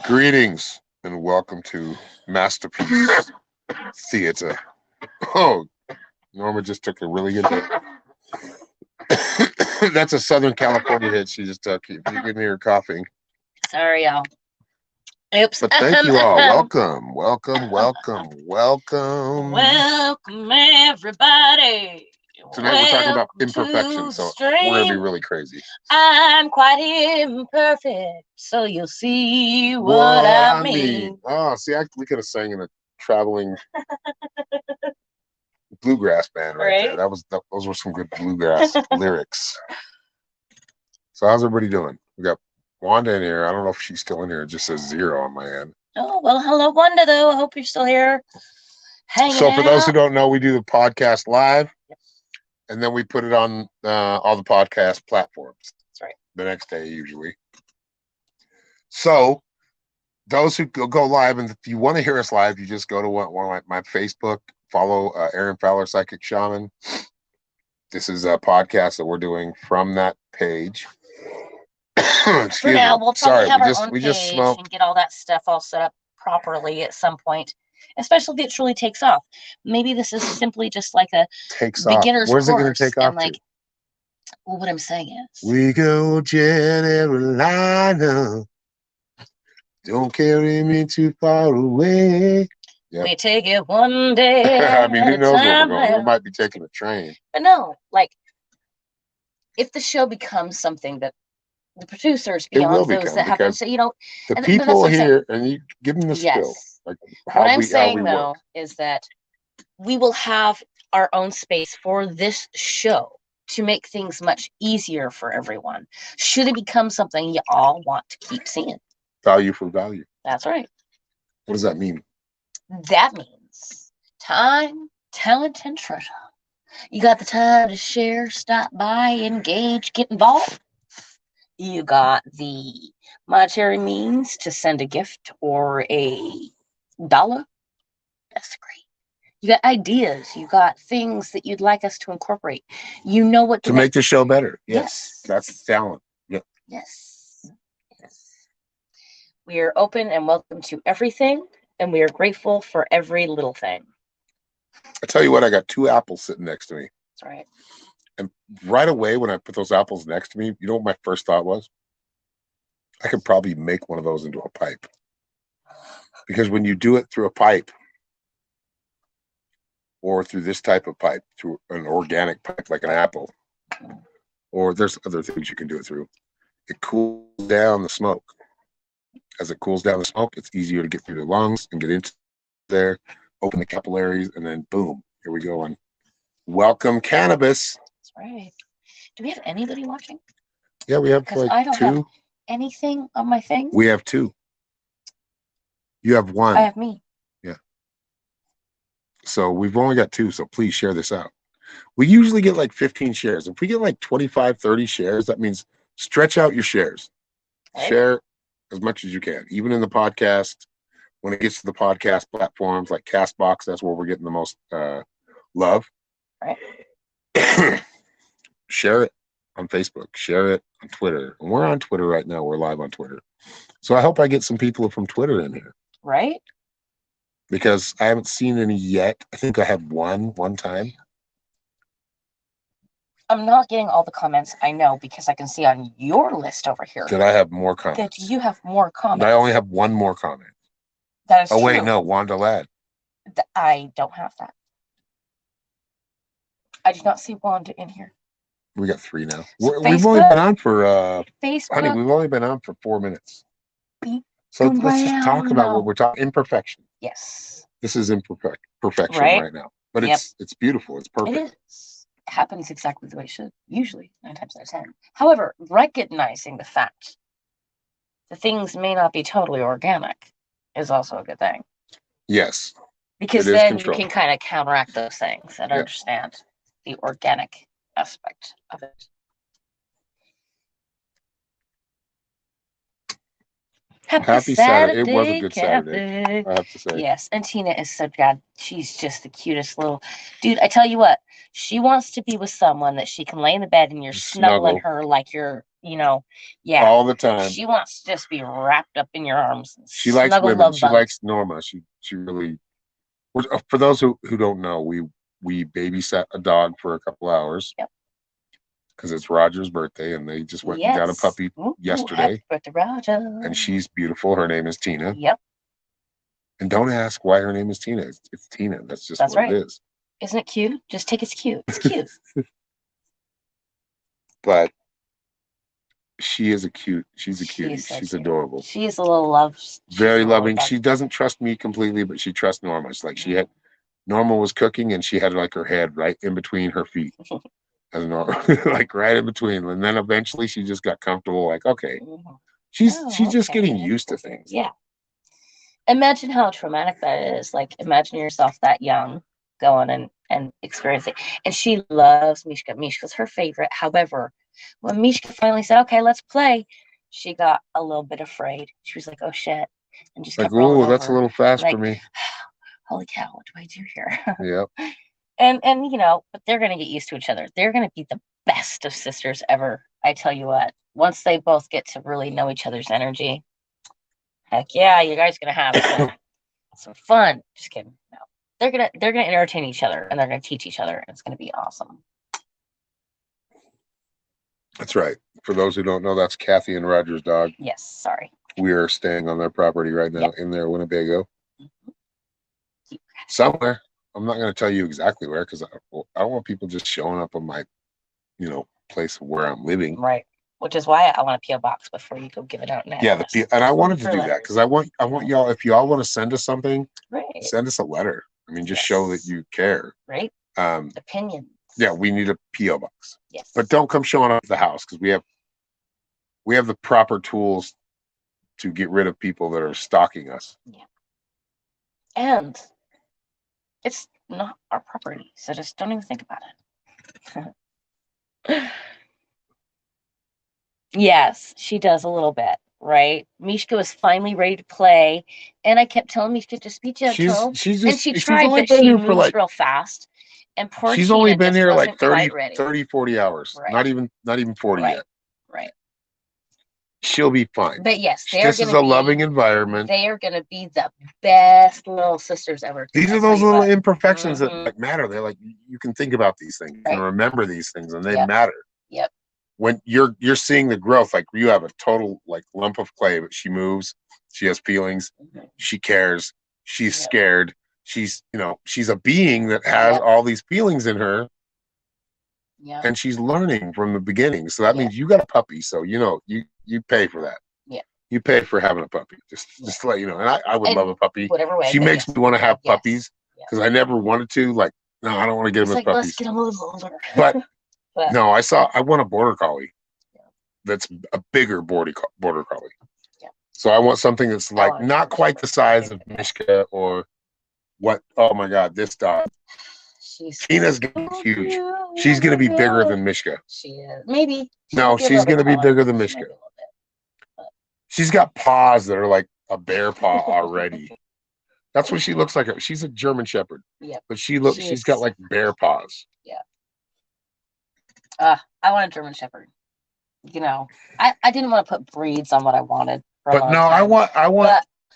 Greetings and welcome to Masterpiece Theater. Oh, Norma just took a really good hit. That's a Southern California hit she just took. You can hear her coughing. Sorry, y'all. Oops. But thank you all. Welcome, welcome, welcome, welcome. Welcome, everybody. Tonight we're talking about imperfection, so we're going to be really crazy. I'm quite imperfect, so you'll see what I mean. Oh, see, we could have sang in a traveling bluegrass band right there. Those were some good bluegrass lyrics. So how's everybody doing? We got Wanda in here. I don't know if she's still in here. It just says 0 on my end. Oh, well, hello, Wanda, though. I hope you're still here. So for those who don't know, we do the podcast live. And then we put it on all the podcast platforms. That's right. The next day, usually. So those who go live, and if you want to hear us live, you just go to one of my Facebook, follow Aaron Fowler, Psychic Shaman. This is a podcast that we're doing from that page. For now, we'll probably have our own page and get all that stuff all set up properly at some point. Especially if it truly takes off. Maybe this is simply just like a beginner's course. Where's it going to take off? Like, well, what I'm saying is, we go Carolina. Don't carry me too far away. Yep. We take it one day. I mean, who knows where we're going? We might be taking a train. But no, like, if the show becomes something that the producers beyond those that have to say, the people here, and you give them the skill. Like what I'm saying though is that we will have our own space for this show to make things much easier for everyone. Should it become something you all want to keep seeing? Value for value. That's right. What does that mean? That means time, talent, and treasure. You got the time to share, stop by, engage, get involved. You got the monetary means to send a gift or a dollar. That's great. You got ideas. You got things that you'd like us to incorporate. You know what to make the show better. Yes. That's talent. Yep. Yes. We are open and welcome to everything, and we are grateful for every little thing. I tell you what, I got 2 apples sitting next to me. That's right. And right away, when I put those apples next to me, you know what my first thought was? I could probably make one of those into a pipe. Because when you do it through a pipe, or through this type of pipe, through an organic pipe like an apple, or there's other things you can do it through, it cools down the smoke. As it cools down the smoke, it's easier to get through the lungs and get into there, open the capillaries, and then boom, here we go. And welcome cannabis. That's right. Do we have anybody watching? Yeah, we have like I don't 2. Have anything on my thing? We have 2. You have 1. I have me. Yeah. So we've only got 2, so please share this out. We usually get like 15 shares. If we get like 25, 30 shares, that means stretch out your shares. Right. Share as much as you can. Even in the podcast, when it gets to the podcast platforms like Castbox, that's where we're getting the most love. Right. Share it on Facebook. Share it on Twitter. And we're on Twitter right now. We're live on Twitter. So I hope I get some people from Twitter in here. Right? Because I haven't seen any yet. I think I had one time. I'm not getting all the comments, I know, because I can see on your list over here that I have more comments. That you have more comments. I only have 1 more comment. That is true. Oh, wait, no, Wanda Ladd. I don't have that. I do not see Wanda in here. We got 3 now. We've only been on for, honey, we've only been on for 4 minutes. So let's just talk about what we're talking. Imperfection. Yes. This is perfection right now. But it's beautiful. It's perfect. It is. It happens exactly the way it should. Usually, 9 times out of 10. However, recognizing the fact that things may not be totally organic is also a good thing. Yes. Because then you can kind of counteract those things and understand the organic aspect of it. Happy Saturday. It was a good Saturday, I have to say. Yes, and Tina is so good. She's just the cutest little dude. I tell you what, she wants to be with someone that she can lay in the bed and you're snuggling her like you're you know, yeah, all the time. she wants to just be wrapped up in your arms. And She likes snuggle women. love She bug. likes Norma. She really. For those who don't know, we babysat a dog for a couple hours. Yep. Because it's Roger's birthday, and they just went and got a puppy yesterday. Happy birthday, Roger. And she's beautiful. Her name is Tina. Yep. And don't ask why her name is Tina. It's Tina. That's just what right. it is. Isn't it cute? Just take it's cute. It's cute. But she's a cutie. She's adorable. She's a little love. Very loving. She doesn't trust me completely, but she trusts Norma. It's like Norma was cooking and she had like her head right in between her feet. And Norma, like right in between. And then eventually she just got comfortable, like, okay. She's just getting used to things. Yeah. Imagine how traumatic that is. Like, imagine yourself that young going and experiencing. And she loves Mishka. Mishka's her favorite. However, when Mishka finally said, okay, let's play, she got a little bit afraid. She was like, oh shit. And just like, kept rolling oh, that's over. A little fast for me. Holy cow, what do I do here? Yeah. And but they're gonna get used to each other. They're gonna be the best of sisters ever. I tell you what, once they both get to really know each other's energy, heck yeah, you guys are gonna have some fun. Just kidding. No. They're gonna entertain each other and they're gonna teach each other, and it's gonna be awesome. That's right. For those who don't know, that's Kathy and Roger's dog. Yes, sorry. We are staying on their property right now in their Winnebago. Somewhere. I'm not going to tell you exactly where because I don't want people just showing up on my, place where I'm living. Right. Which is why I want a P.O. box before you go give it out now. Yeah, and I wanted to do that because I want y'all, if y'all want to send us something, send us a letter. I mean, just show that you care. Right. Opinions. Yeah, we need a P.O. box. Yes. But don't come showing up at the house because we have the proper tools to get rid of people that are stalking us. Yeah. And it's not our property, so just don't even think about it. Yes, she does a little bit, right? Mishka was finally ready to play, and I kept telling Mishka, just be gentle. And she tried, but she moves real fast. And poor she's Tina only been here like 30, 40 hours. Right. Not even 40 yet. Right. She'll be fine. But yes, this is a loving environment. They are going to be the best little sisters ever. These are those little imperfections that like matter. They're like, you can think about these things and remember these things, and they matter. Yep. When you're seeing the growth, like you have a total like lump of clay, but she moves, she has feelings, she cares, she's scared, she's she's a being that has all these feelings in her. Yeah. And she's learning from the beginning. So that means you got a puppy. So you pay for that. Yeah. You pay for having a puppy. Just to let you know. And I would love a puppy. Whatever way. She makes me want to have puppies because I never wanted to. Like, no, I don't want to get them as puppies. Let's get them a little older. But no, I want a border collie. That's a bigger border collie. Yeah. So I want something that's like not quite the size of Mishka or what. Oh my God, this dog. Tina's gonna be huge. She's gonna be bigger than Mishka. She is. Maybe. No, she's gonna be bigger than Mishka. She's got paws that are like a bear paw already. That's what she looks like. She's a German Shepherd. Yeah. But she's got like bear paws. Yeah. I want a German Shepherd. I didn't want to put breeds on what I wanted. But no, I want.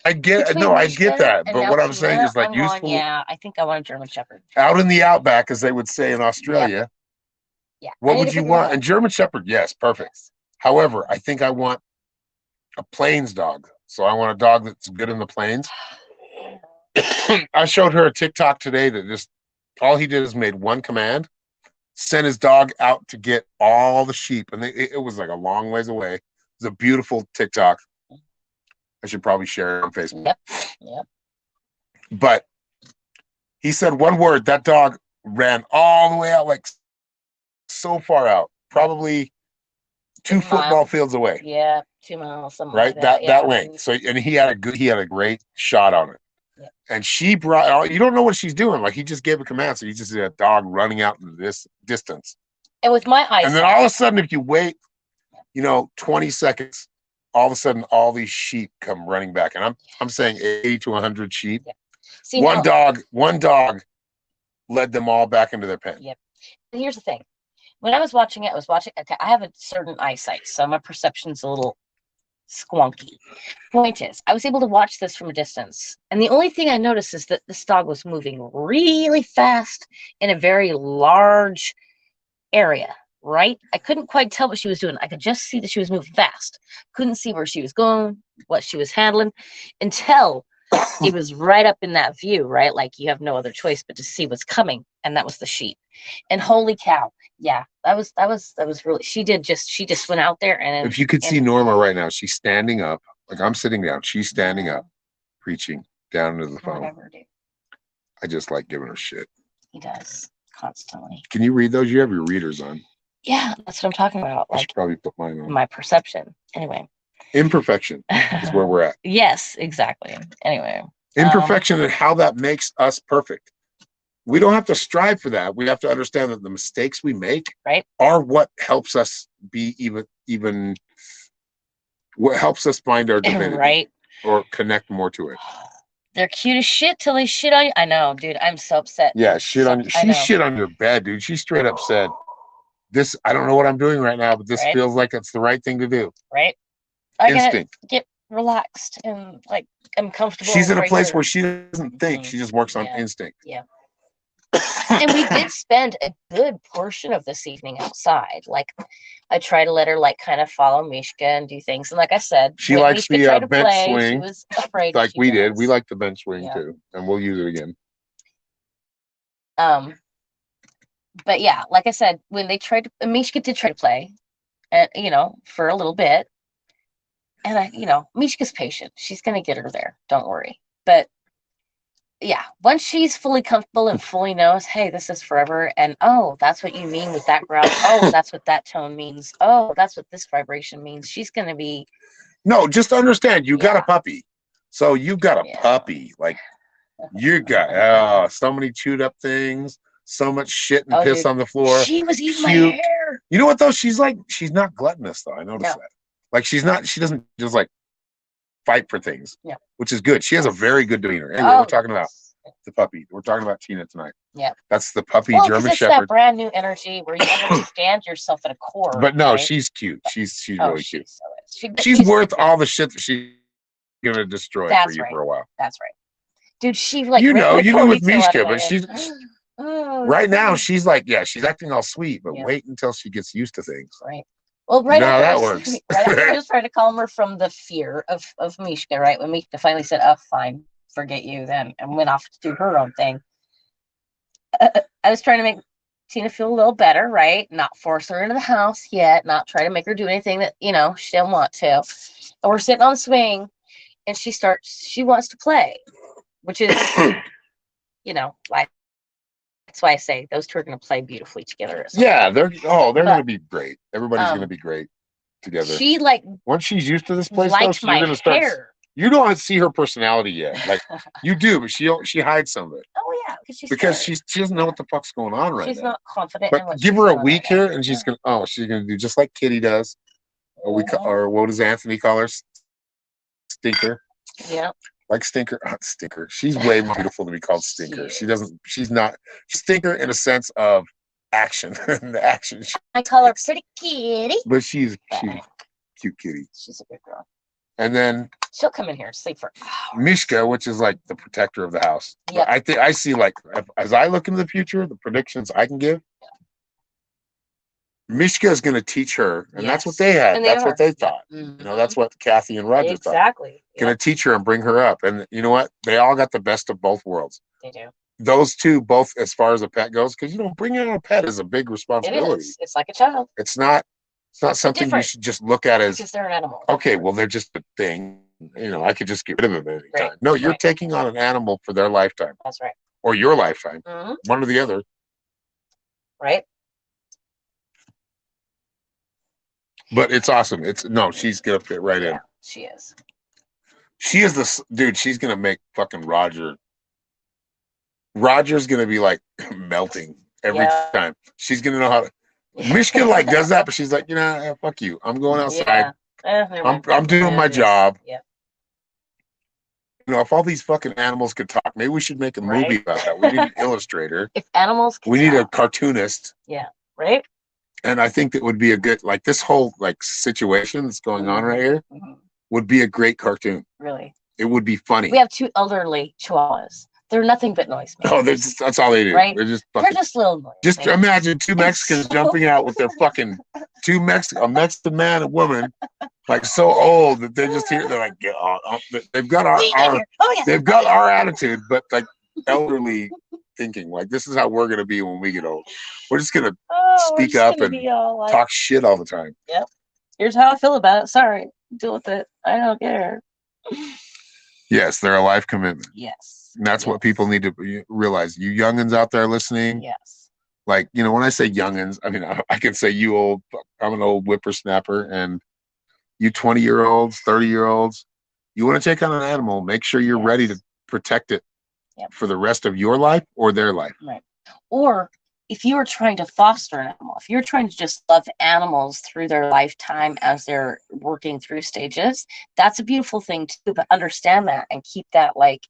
I get that. But what I'm saying is like useful. Yeah, I think I want a German Shepherd. Out in the outback, as they would say in Australia. Yeah. What would you want? And German Shepherd, yes, perfect. Yes. However, I think I want a plains dog. So I want a dog that's good in the plains. I showed her a TikTok today that just all he did is made one command, sent his dog out to get all the sheep, and it was like a long ways away. It was a beautiful TikTok. I should probably share it on Facebook. Yep. But he said one word. That dog ran all the way out, like so far out, probably 2 football fields away. Yeah, 2 miles, something right? Like that length. So, and he had a great shot on it. Yeah. And she brought. You don't know what she's doing. Like he just gave a command, so you just see a dog running out in this distance. And with my eyes. And then all of a sudden, if you wait, 20 seconds. All of a sudden, all these sheep come running back, and I'm saying 80 to 100 sheep. Yeah. See, one dog led them all back into their pen. Yep. And here's the thing: when I was watching it, okay, I have a certain eyesight, so my perception's a little squonky. Point is, I was able to watch this from a distance, and the only thing I noticed is that this dog was moving really fast in a very large area, right? I couldn't quite tell what she was doing. I could just see that she was moving fast. Couldn't see where she was going, what she was handling, until it was right up in that view, right? Like you have no other choice but to see what's coming, and that was the sheep. And holy cow, yeah, that was really. She just went out there, and if you could see Norma right now, she's standing up. Like I'm sitting down, she's standing up, preaching down into the phone. Whatever, dude. I just like giving her shit. He does constantly. Can you read those? You have your readers on. Yeah, that's what I'm talking about. I should probably put mine on. My perception. Anyway. Imperfection is where we're at. Yes, exactly. Anyway. Imperfection and how that makes us perfect. We don't have to strive for that. We have to understand that the mistakes we make are what helps us be even what helps us find our divinity, or connect more to it. They're cute as shit till they shit on you. I know, dude. I'm so upset. Yeah, shit on you. She shit on your bed, dude. She straight up said, "This, I don't know what I'm doing right now, but this feels like it's the right thing to do." Right. I gotta get relaxed and like I'm comfortable. She's in a place where she doesn't think; she just works on instinct. Yeah. And we did spend a good portion of this evening outside. Like, I try to let her like kind of follow Mishka and do things. And like I said, she likes Mishka the bench swing. She was afraid, like we did. We like the bench swing too, and we'll use it again. But yeah, like I said, when they tried to, Mishka did try to play, and for a little bit. And Mishka's patient. She's gonna get her there. Don't worry. But yeah, once she's fully comfortable and fully knows, hey, this is forever, and oh, that's what you mean with that growl. Oh, that's what that tone means. Oh, that's what this vibration means. She's gonna be. No, just understand. You got a puppy, so you got a puppy. Like you got so many chewed up things, so much shit and piss on the floor. She was eating my hair. You know what though? She's not gluttonous though. I noticed that. Like she doesn't just like fight for things, which is good. She has a very good demeanor. Anyway, we're talking about the puppy. We're talking about Tina tonight. Yeah, that's the puppy German Shepherd. That brand new energy where you understand yourself at a core. But no, she's cute. She's really cute. She's worth all the shit that she's gonna destroy for you for a while. That's right, dude. She like you know with Mishka, but she's right now she's like she's acting all sweet, but wait until she gets used to things. Right. Well, that works. I was trying to calm her from the fear of Mishka, right? When Mishka finally said, "Oh, fine, forget you," then and went off to do her own thing. I was trying to make Tina feel a little better, right? Not force her into the house yet, not try to make her do anything that she didn't want to. And we're sitting on the swing, and she wants to play, which is, like. That's why I say those two are going to play beautifully together. Yeah, they're going to be great. Everybody's going to be great together. She once she's used to this place, though, she's going to start. You don't see her personality yet. Like you do, but she hides some of it. Oh yeah, because she doesn't know what the fuck's going on right now. She's not confident. But give her a week here, and she's gonna do just like Kitty does, or what does Anthony call her? Stinker. Yeah. Like Stinker, Stinker. She's way more beautiful to be called Stinker. She's not Stinker in a sense of action. The action. I call her Pretty Kitty. But she's cute kitty. She's a good girl. And then she'll come in here and sleep for hours. Mishka, which is like the protector of the house. Yeah. I see like as I look into the future, the predictions I can give. Mishka is going to teach her, and that's what they had. That's what they thought. Mm-hmm. That's what Kathy and Roger thought. Exactly. Going to teach her and bring her up. And you know what? They all got the best of both worlds. They do. Those two, both as far as a pet goes, because bringing in a pet is a big responsibility. It is. It's like a child. It's not something you should just look at as. Because they're an animal. Okay, well, they're just a thing. I could just get rid of them at any time. No, you're taking on an animal for their lifetime. That's right. Or your lifetime. Mm-hmm. One or the other. Right. But it's awesome. She's gonna fit right in. She is. She is this dude. She's gonna make fucking Roger. Roger's gonna be like melting every time. She's gonna know how to. Mishka like does that, but she's like, fuck you. I'm going outside. Yeah. I'm doing my job. Yeah. If all these fucking animals could talk, maybe we should make a movie about that. We need an illustrator. If animals we need a cartoonist. Yeah. Right. And I think that would be a good, like this whole like situation that's going on right here would be a great cartoon. Really. It would be funny. We have 2 elderly chihuahuas. They're nothing but noise makers. Oh, that's all they do. Right? They're just They're fucking, just little noise just makers. imagine 2 Mexicans jumping out with their fucking a Mexican man and woman, like so old that they just hear, they're like, they've got they've got our attitude, but like elderly thinking, like this is how we're gonna be when we get old. We're just gonna speak up and talk shit all the time. Yep. Here's how I feel about it. Sorry, deal with it. I don't care. Yes, they're a life commitment. Yes. And that's what people need to realize. You youngins out there listening. Yes. Like, you know, when I say youngins, I mean, I can say you old, I'm an old whippersnapper, and you 20-year-olds, 30-year-olds, you want to take on an animal, make sure you're ready to protect it for the rest of your life or their life. Right. Or if you are trying to foster an animal, if you're trying to just love animals through their lifetime as they're working through stages, that's a beautiful thing too. But understand that and keep that like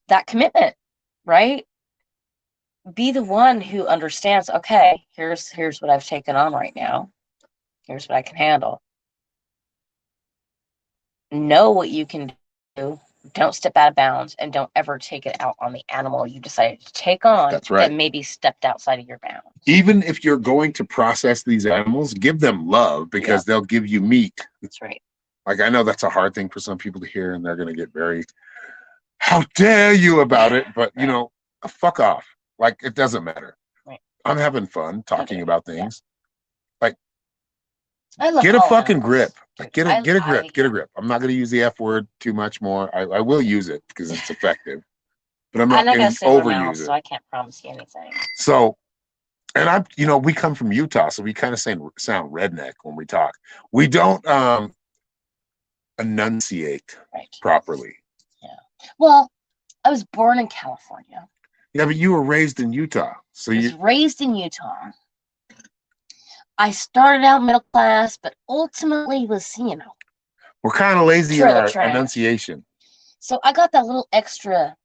that commitment, right? Be the one who understands, okay, here's what I've taken on right now. Here's what I can handle. Know what you can do. Don't step out of bounds, and don't ever take it out on the animal you decided to take on. That's right. That maybe stepped outside of your bounds. Even if you're going to process these animals, give them love, because they'll give you meat. That's right. Like, I know that's a hard thing for some people to hear, and they're going to get very, how dare you about it? But, you know, fuck off. Like, it doesn't matter. Right. I'm having fun talking about things. Like, I love get a fucking animals. grip. Like, get a grip. Get a grip. I'm not going to use the F word too much more. I will use it because it's effective, but I'm not going to overuse it. So I can't promise you anything. So, and you know, we come from Utah, so we kind of sound redneck when we talk. We don't enunciate properly. Yeah. Well, I was born in California. Yeah, but you were raised in Utah. So you was raised in Utah. I started out middle class, but ultimately was, you know, we're kind of lazy in our enunciation. So I got that little extra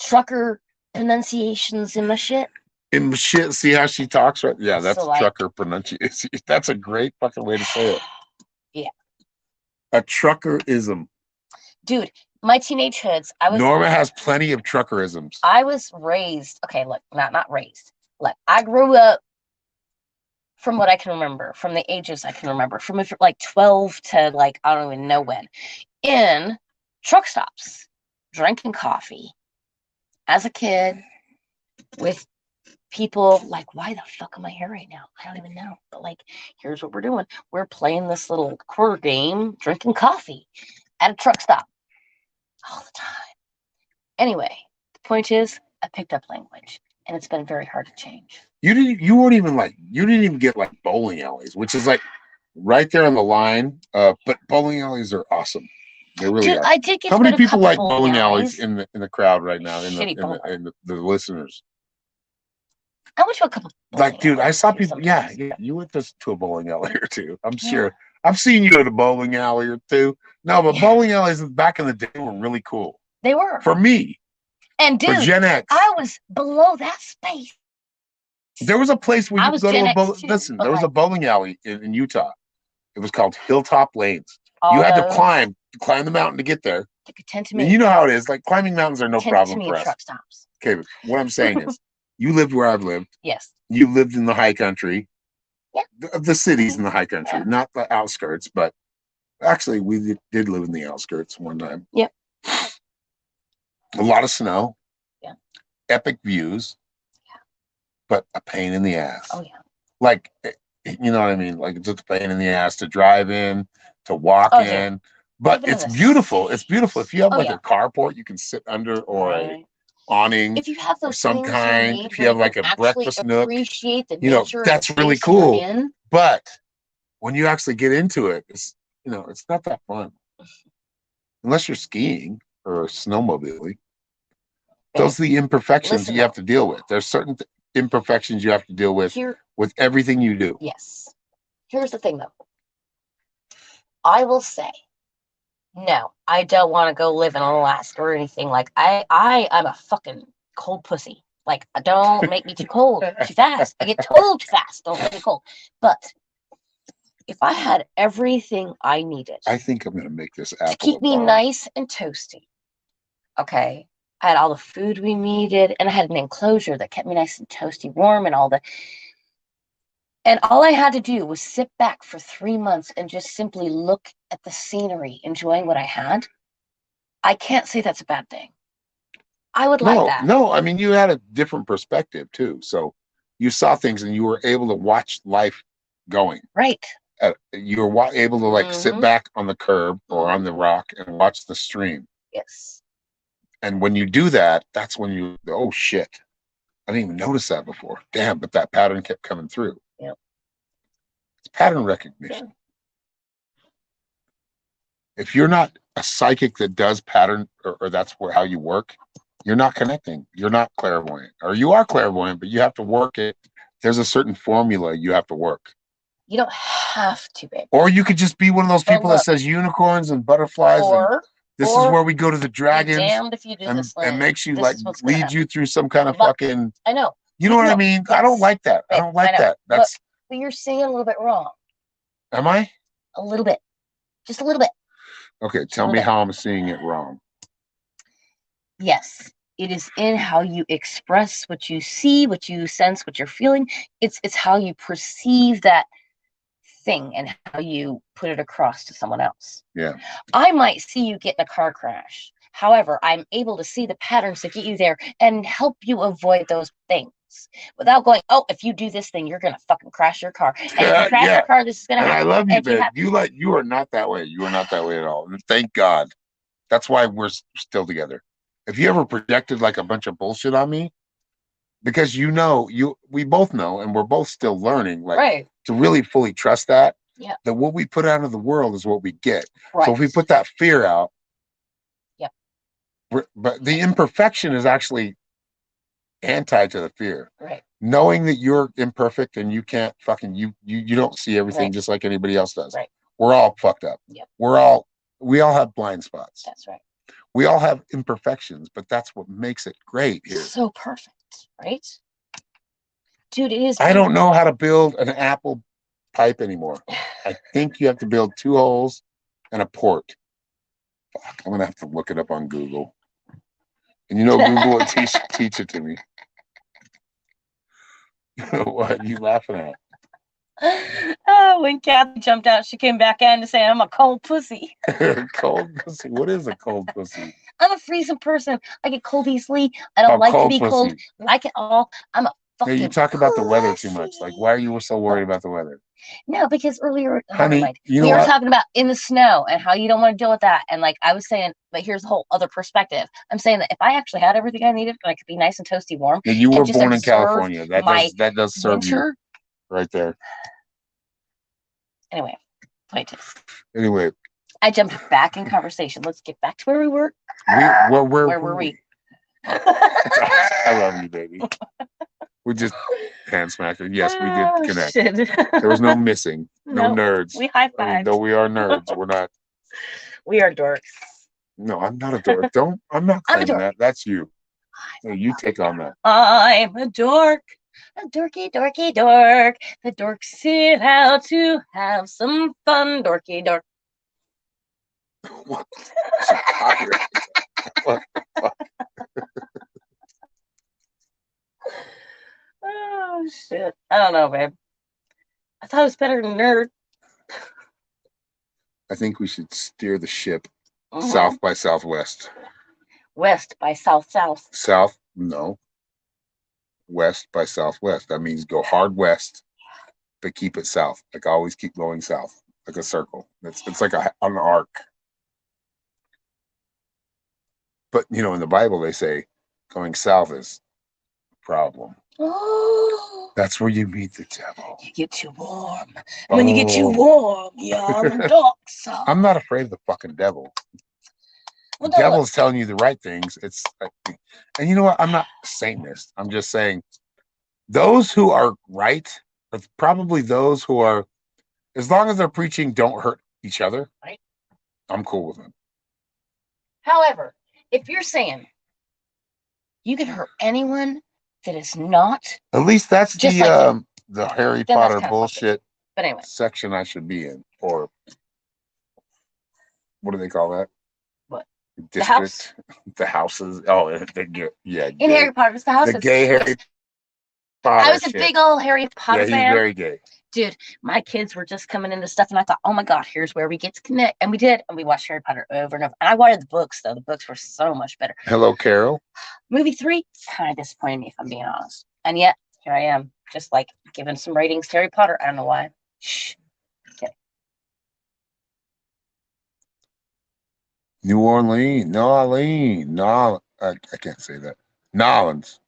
trucker pronunciations in my shit. In my shit, see how she talks, right? Yeah, that's so trucker pronunciation. That's a great fucking way to say it. Yeah. A truckerism. Dude, my teenage hoods, Norma has plenty of truckerisms. I was raised, okay, look, not raised. Look, I grew up, from what I can remember, from the ages I can remember, from like 12 to like, I don't even know when, in truck stops, drinking coffee as a kid with people like, why the fuck am I here right now? I don't even know. But like, here's what we're doing. We're playing this little quarter game, drinking coffee at a truck stop all the time. Anyway, the point is, I picked up language, and it's been very hard to change. You didn't even get like bowling alleys, which is like right there on the line. But bowling alleys are awesome. They really are. I did get. How many people like bowling alleys in the crowd right now? In the listeners. I went to a couple. Like, dude, I saw people. Yeah, you went to a bowling alley or two. I'm sure. I've seen you at a bowling alley or two. No, but bowling alleys back in the day were really cool. They were for me. And dude, for Gen X, I was below that space. There was a place where you could go to a bowling. Listen, there was a bowling alley in Utah. It was called Hilltop Lanes. You had to climb the mountain to get there. And you know how it is. Like, climbing mountains are no problem for us. Truck stops. Okay, but what I'm saying is, you lived where I've lived. Yes. You lived in the high country. Yeah. The cities in the high country, not the outskirts, but actually we did live in the outskirts one time. Yep. A lot of snow. Yeah. Epic views. Yeah. But a pain in the ass. Oh yeah. Like, you know what I mean? Like, it's just a pain in the ass to drive in, to walk in. But it's beautiful. It's beautiful. If you have a carport you can sit under, or a awning, if you have those of some kind, if you have like a breakfast nook, that's really cool. cool. But when you actually get into it, it's not that fun. Unless you're skiing or snowmobiling. Those are the imperfections you have to deal with. There's certain imperfections you have to deal with everything you do. Yes. Here's the thing, though. I will say, no, I don't want to go live in Alaska or anything. Like, I'm a fucking cold pussy. Like, don't make me too cold, too fast. I get cold too fast. Don't make me cold. But if I had everything I needed I think I'm going to make this to apple keep a me bomb. nice and toasty, okay, I had all the food we needed, and I had an enclosure that kept me nice and toasty, warm, and and all I had to do was sit back for 3 months and just simply look at the scenery, enjoying what I had. I can't say that's a bad thing. I would like that. No. I mean, you had a different perspective too. So you saw things and you were able to watch life going. Right. You were able to like sit back on the curb or on the rock and watch the stream. Yes. And when you do that, that's when you, oh shit, I didn't even notice that before. Damn, but that pattern kept coming through. Yep. It's pattern recognition. Yeah. If you're not a psychic that does pattern, or that's how you work, you're not connecting. You're not clairvoyant, or you are clairvoyant, but you have to work it. There's a certain formula you have to work. You don't have to, babe. Or you could just be one of those people that says unicorns and butterflies, and this is where we go to the dragons. Damned if you do this, and makes you like lead you through some kind of fucking. I know. You know what I mean? Yes. I don't like that. Babe, I don't like that. That's. But you're saying it a little bit wrong. Am I? A little bit. Just a little bit. Okay, tell me how I'm seeing it wrong. Yes, it is in how you express what you see, what you sense, what you're feeling. It's how you perceive that thing and how you put it across to someone else. Yeah. I might see you get in a car crash. However, I'm able to see the patterns that get you there and help you avoid those things without going, oh, if you do this thing, you're going to fucking crash your car. And if you crash your car, this is going to happen. I love you, babe. You are not that way. You are not that way at all. Thank God. That's why we're still together. If you ever projected like a bunch of bullshit on me, because we both know, and we're both still learning, like to really fully trust that, that what we put out of the world is what we get. Right. So if we put that fear out, but the imperfection is actually anti to the fear. Right. Knowing that you're imperfect and you can't fucking you don't see everything just like anybody else does. Right. We're all fucked up. Yep. We all have blind spots. That's right. We all have imperfections, but that's what makes it great here. So perfect, right? Dude, it is. I don't know how to build an apple pipe anymore. I think you have to build 2 holes and a port. Fuck, I'm gonna have to look it up on Google. And Google will teach it to me. What are you laughing at? Oh, when Kathy jumped out, she came back in to say, I'm a cold pussy. Cold pussy? What is a cold pussy? I'm a freezing person. I get cold easily. I don't like to be cold. Like it all. I'm a fucking you talk about the weather too much. Like, why are you so worried about the weather? No, because earlier, honey, we were talking about in the snow and how you don't want to deal with that. And like I was saying, but here's the whole other perspective. I'm saying that if I actually had everything I needed, I could be nice and toasty warm. Yeah, you were born in California. That does serve you right there. Anyway, Anyway, I jumped back in conversation. Let's get back to where we were. Where were we? I love you, baby. We just hand smacked her. Yes, we did connect. Shit. There was no missing. No nerds. We high fived. Though we are nerds, we're not. We are dorks. No, I'm not a dork. I'm not claiming that. That's you. No, you take on that. I'm a dork. A dorky, dorky dork. The dorks sit out to have some fun. Dorky dork. What? What the fuck? Oh shit! I don't know, babe. I thought it was better than nerd. I think we should steer the ship south by southwest. West by south-south. South? No. West by southwest. That means go hard west, but keep it south. Like always keep going south, like a circle. It's like an arc. But in the Bible they say going south is a problem. Oh. That's where you meet the devil. You get too warm. When you get too warm, you're a dark side. I'm not afraid of the fucking devil. The devil's telling you the right things. And you know what? I'm not a Satanist. I'm just saying those who are right are probably those who are, as long as they're preaching don't hurt each other, right? I'm cool with them. However, if you're saying you can hurt anyone that is not. At least that's Just like you. the Harry Then that's Potter kinda fucked up. bullshit But anyway, section I should be in, or what do they call that? what? The house. District, the houses. Oh, yeah, In gay. Harry Potter, it's the The houses. gay Harry Yes. Potter I was a shit. big old Harry Potter Yeah, he's fan. very gay. Dude, my kids were just coming into stuff, and I thought, oh my God, here's where we get to connect. And we did. And we watched Harry Potter over and over. And I wanted the books, though. The books were so much better. Hello, Carol. Movie 3 kind of disappointed me, if I'm being honest. And yet, here I am, just like giving some ratings to Harry Potter. I don't know why. Shh. Okay. New Orleans. No, I can't say that. Nolans.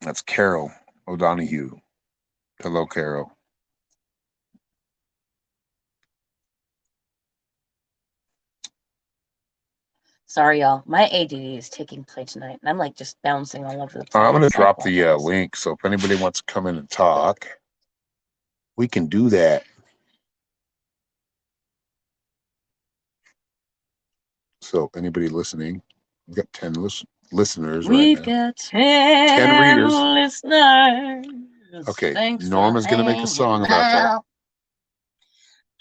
That's Carol O'Donoghue. Hello, Carol. Sorry, y'all. My ADD is taking play tonight, and I'm like just bouncing all over the place. I'm going to drop the link, so if anybody wants to come in and talk, we can do that. So anybody listening, we've got 10 listeners We've right now. got 10 readers. listeners. Okay, Thanks Norma's going to make a song about that.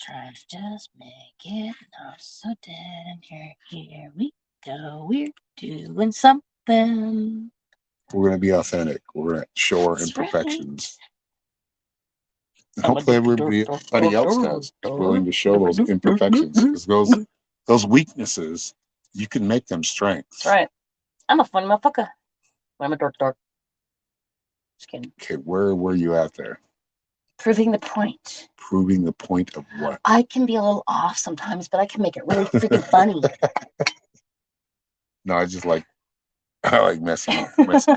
Trying to just make it not so dead. And here we go. We're doing something. We're going to be authentic. We're going to show our That's imperfections. And I'm hopefully everybody else is willing to show those imperfections, because those weaknesses, you can make them strengths. That's right. I'm a funny motherfucker. I'm a dork. Just kidding. Okay, where were you at there? Proving the point. Proving the point of what? I can be a little off sometimes, but I can make it really freaking funny. No, I like messing with you.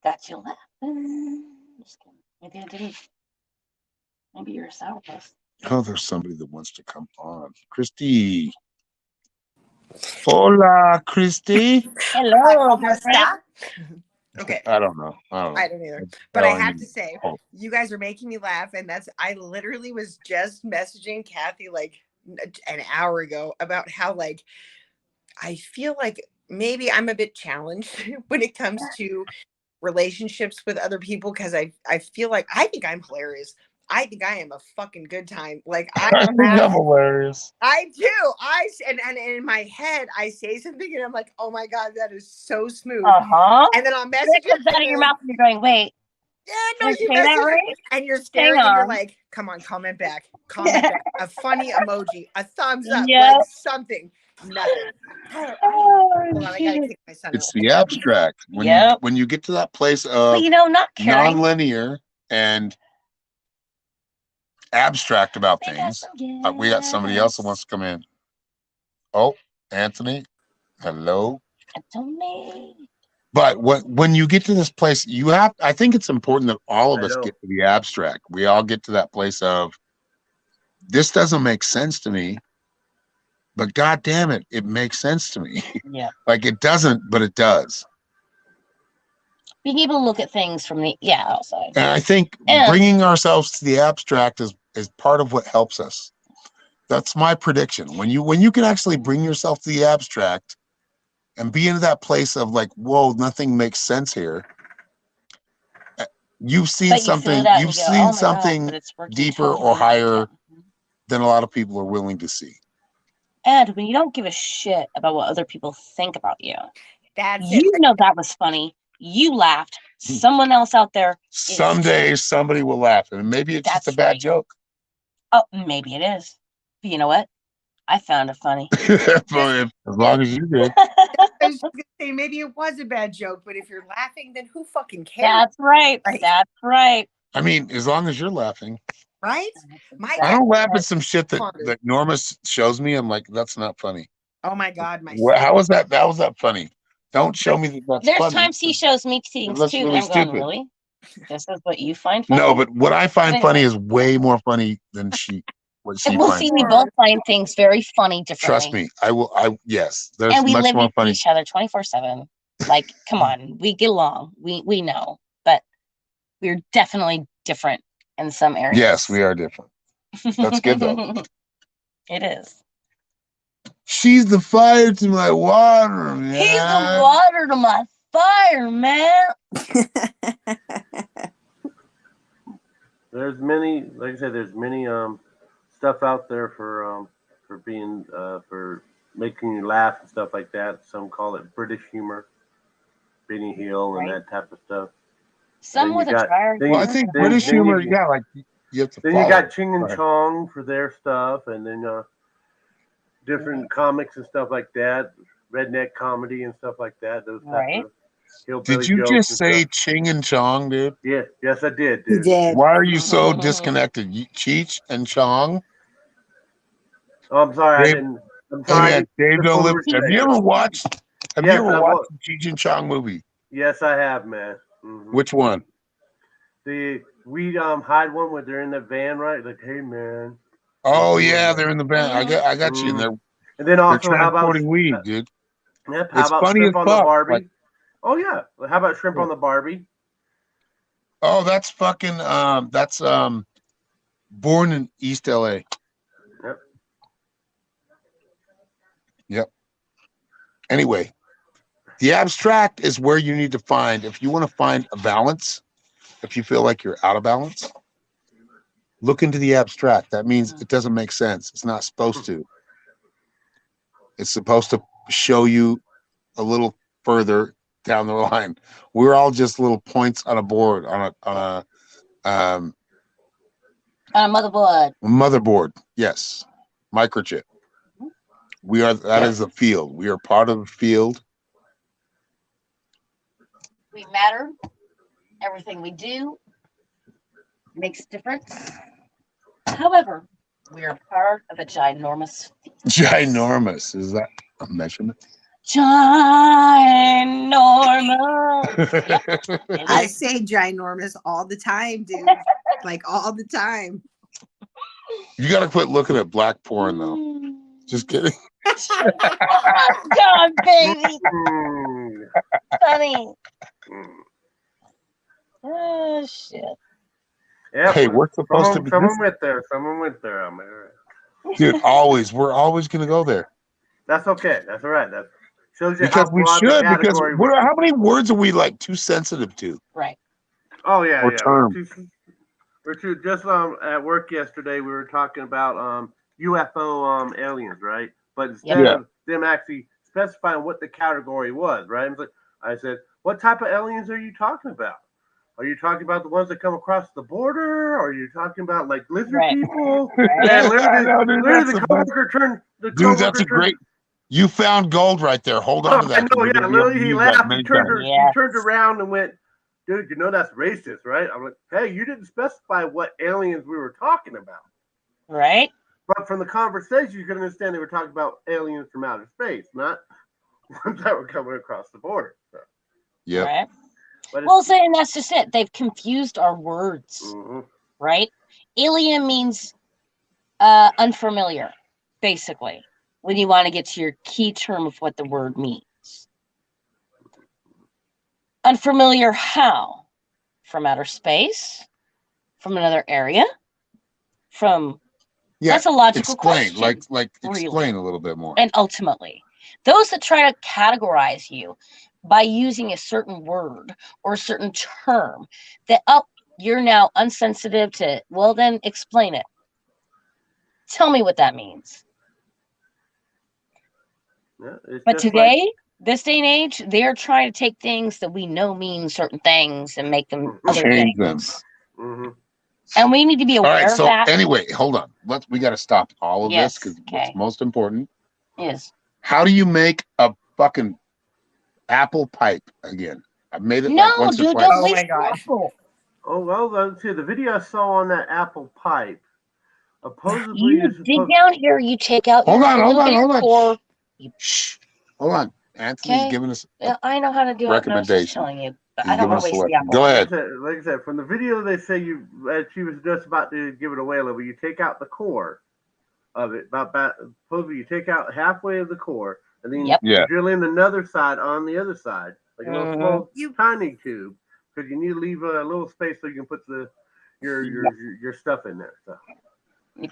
Got you laughing. Just kidding. Maybe I didn't. Maybe you're a sourpuss. Oh, there's somebody that wants to come on. Christy. Hola, Christy. Hello, girlfriend. Okay. I don't know. I don't either. But I have to say, you guys are making me laugh. And I literally was just messaging Kathy like an hour ago about how like I feel like maybe I'm a bit challenged when it comes to relationships with other people, because I feel like I think I'm hilarious. I think I am a fucking good time. Like I think I'm hilarious. I do. And in my head I say something and I'm like, oh my God, that is so smooth. And then I'll message it comes out of your mouth and you're going, wait. Yeah, no, you message right? And you're staring and you're like, come on, comment back. A funny emoji, a thumbs up, like something. Nothing. Hold on, I gotta kick my son. It's the abstract. When you get to that place of not non-linear and abstract about things. We got somebody else that wants to come in. Oh, Anthony. Hello. Anthony. But when you get to this place, I think it's important that all of us get to the abstract. We all get to that place of, this doesn't make sense to me, but God damn it, it makes sense to me. Yeah. Like it doesn't, but it does. Being able to look at things from the outside. And I think bringing ourselves to the abstract is part of what helps us. That's my prediction. When you can actually bring yourself to the abstract and be into that place of like, whoa, nothing makes sense here. You've seen something deeper or higher than a lot of people are willing to see. And when you don't give a shit about what other people think about you, that was funny. You laughed. Someone else out there. Someday somebody will laugh, and maybe it's just a bad joke. Oh, maybe it is. But you know what? I found it funny. As long as you did. I was gonna say maybe it was a bad joke, but if you're laughing, then who fucking cares? That's right. That's right. I mean, as long as you're laughing. Right? I don't laugh at some shit that Norma shows me. I'm like, that's not funny. Oh my God, how was that? How was that funny? Don't show me that's There's funny. times he shows me things too, really and I'm going, really? This is what you find funny? No, but what I find funny is way more funny than what she we'll finds see, funny. we both find things very funny differently. Trust me, I will. Yes, there's and we much live more with funny. each other 24/7. Like, come on, we get along. We know, but we're definitely different in some areas. Yes, we are different. That's good though. It is. She's the fire to my water, man. He's the water to my fire, man. There's many, like I said, there's many stuff out there for being for making you laugh and stuff like that. Some call it British humor, Benny Hill and that type of stuff. Some Then with you a got- dryer. then Well, I you- think then- British then humor, you- yeah, like you have to Then follow. you got Ching and Right. Chong for their stuff, and then different comics and stuff like that, redneck comedy and stuff like that. Those type of hillbilly Did you jokes just and say stuff. Ching and Chong, dude? Yeah, yes, I did. He Dude. did. Why are you so disconnected? Cheech and Chong? Oh, I'm sorry, Dave- I didn't. I'm Oh, sorry. yeah, Dave Just don't full live. Have you respect. ever watched? Have Yes, you ever I watched the Cheech and Chong movie? Yes, I have, man. Mhm. Which one? We hide one where they're in the van, right? Like, hey, man. Oh yeah, they're in the van. I got you. And they're And then also, how about transporting weed, dude. Yep, how It's about funny shrimp as on the fuck, Barbie? like- Oh yeah. How about shrimp on the Barbie? Oh, that's fucking. That's Born in East LA. Yep. Yep. Anyway, the abstract is where you need to find, if you want to find a balance, if you feel like you're out of balance, look into the abstract. That means it doesn't make sense. It's not supposed to. It's supposed to show you a little further down the line. We're all just little points on a board, on a motherboard. Yes. Microchip. That is a field. We are part of a field. We matter. Everything we do makes a difference. However, we are part of a ginormous field. Ginormous. Is that a measurement? Ginormous. Yep. I say ginormous all the time, dude. Like all the time. You got to quit looking at black porn, though. Just kidding. God, baby. Funny. Oh, shit. Yeah. Hey, we're supposed to be. Someone went there. Someone went there. I'm like, all right. Dude, we're always going to go there. That's okay. That's all right. That shows you Because how we broad the should. Because category was. how many words are we like too sensitive to? Right. Oh yeah, Or yeah. term. We're too, just at work yesterday. We were talking about UFO aliens, right? But instead of them actually specifying what the category was, right? I said, what type of aliens are you talking about? Are you talking about the ones that come across the border? Or are you talking about like lizard people? And literally the coworker turned. Dude, that's a great. You found gold right there. Hold on to that. I know, yeah. Literally, he laughed. He turned around and went, dude, you know that's racist, right? I'm like, hey, you didn't specify what aliens we were talking about. Right. But from the conversation, you can understand they were talking about aliens from outer space, not ones that were coming across the border. So. Yeah. Right. Well, saying that's just it. They've confused our words, right? Alien means unfamiliar, basically, when you want to get to your key term of what the word means. Unfamiliar how? From outer space? From another area? From that's a logical question. Explain a little bit more. And ultimately, those that try to categorize you by using a certain word or a certain term, that you're now unsensitive to, well, then explain it. Tell me what that means. Yeah, but today, this day and age, they are trying to take things that we know mean certain things and make them other change things. them. And we need to be aware of that. Anyway, hold on. We got to stop all of this because what's most important is how do you make a fucking apple pipe again? I've made it once or twice. Oh my god. Oh well, let's see. The video I saw on that apple pipe. Supposedly, you dig down here. You take out. Hold on. Core. Shh. Hold on. Anthony's giving us. I know how to do it. I'm just telling you. But I don't want to waste the apple. Go ahead. Like I said, from the video, they say she was just about to give it away a little bit. You take out the core of it. Supposedly, you take out halfway of the core, and then you drill in another side on the other side, like a little small, tiny tube, because you need to leave a little space so you can put your stuff in there. So.